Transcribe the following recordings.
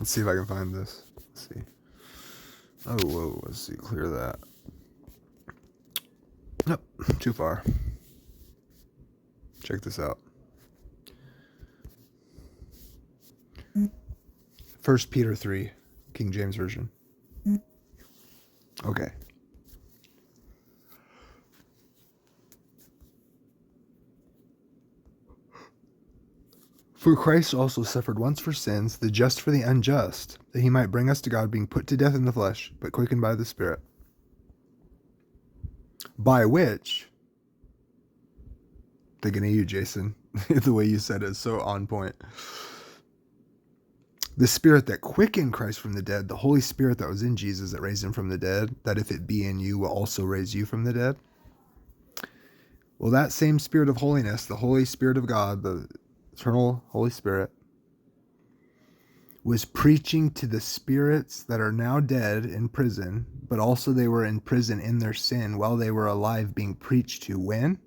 Let's see if I can find this. Let's see. Oh, whoa. Let's see. Clear that. Nope. Too far. Check this out. 1 Peter 3, King James Version. Okay. For Christ also suffered once for sins, the just for the unjust, that he might bring us to God, being put to death in the flesh, but quickened by the Spirit. By which, thinking of you, Jason, the way you said it is so on point. The Spirit that quickened Christ from the dead, the Holy Spirit that was in Jesus that raised him from the dead, that if it be in you will also raise you from the dead. Well, that same Spirit of holiness, the Holy Spirit of God, the eternal Holy Spirit, was preaching to the spirits that are now dead in prison, but also they were in prison in their sin while they were alive, being preached to. When?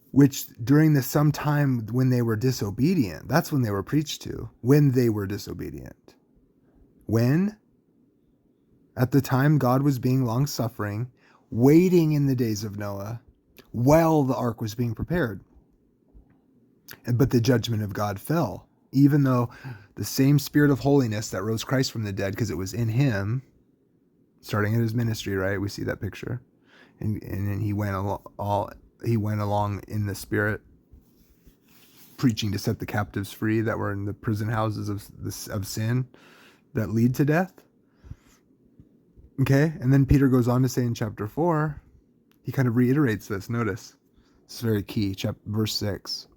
Which during the some time when they were disobedient, that's when they were preached to, when they were disobedient. When? At the time God was being long-suffering, waiting in the days of Noah, while the ark was being prepared. But the judgment of God fell, even though the same Spirit of holiness that rose Christ from the dead, because it was in him, starting in his ministry, right? We see that picture. And then he went along in the Spirit, preaching to set the captives free that were in the prison houses of sin that lead to death. Okay, and then Peter goes on to say in chapter 4, he kind of reiterates this. Notice, it's very key, verse 6.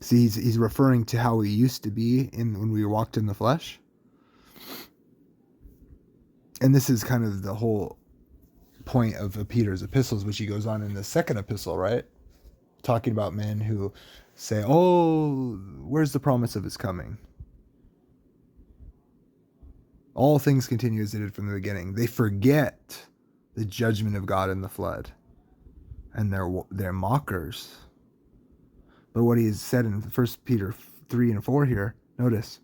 See, he's referring to how we used to be when we walked in the flesh. And this is kind of the whole point of Peter's epistles, which he goes on in the second epistle, right? Talking about men who say, oh, where's the promise of his coming? All things continue as they did from the beginning. They forget the judgment of God in the flood. And they're mockers. But what he has said in 1 Peter 3 and 4 here, notice.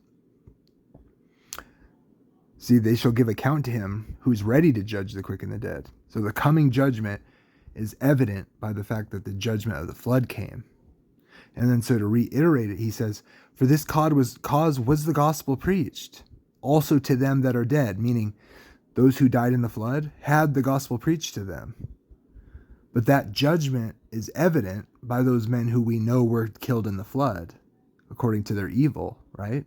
See, they shall give account to him who's ready to judge the quick and the dead. So the coming judgment is evident by the fact that the judgment of the flood came. And then so to reiterate it, he says, for this cause was the gospel preached, also to them that are dead, meaning those who died in the flood had the gospel preached to them. But that judgment is evident by those men who we know were killed in the flood, according to their evil, right?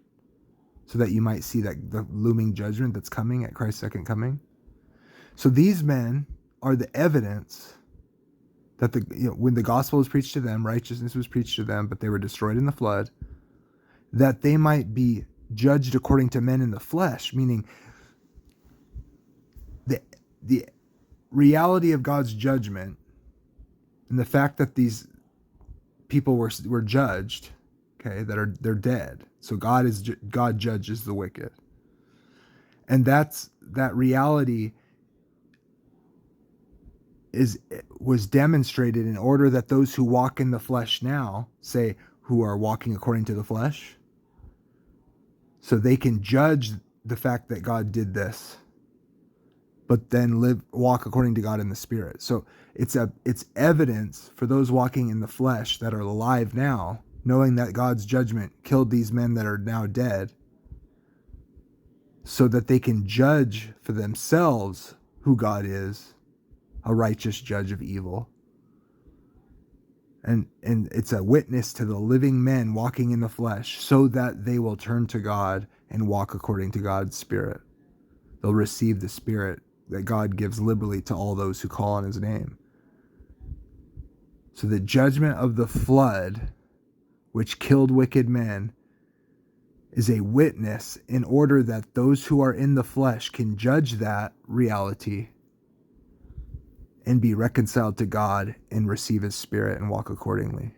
So that you might see that the looming judgment that's coming at Christ's second coming. So these men are the evidence that when the gospel was preached to them, righteousness was preached to them, but they were destroyed in the flood, that they might be judged according to men in the flesh, meaning the reality of God's judgment and the fact that these people were judged, okay, they're dead. So God judges the wicked. And that reality was demonstrated in order that those who walk in the flesh now, say who are walking according to the flesh, so they can judge the fact that God did this, but then walk according to God in the Spirit. So it's evidence for those walking in the flesh that are alive now, knowing that God's judgment killed these men that are now dead, so that they can judge for themselves who God is, a righteous judge of evil. And it's a witness to the living men walking in the flesh, so that they will turn to God and walk according to God's Spirit. They'll receive the Spirit that God gives liberally to all those who call on his name. So the judgment of the flood, which killed wicked men, is a witness in order that those who are in the flesh can judge that reality and be reconciled to God and receive his Spirit and walk accordingly.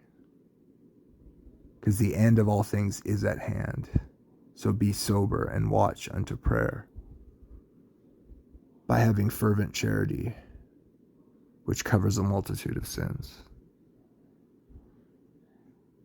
Because the end of all things is at hand. So be sober and watch unto prayer, by having fervent charity, which covers a multitude of sins.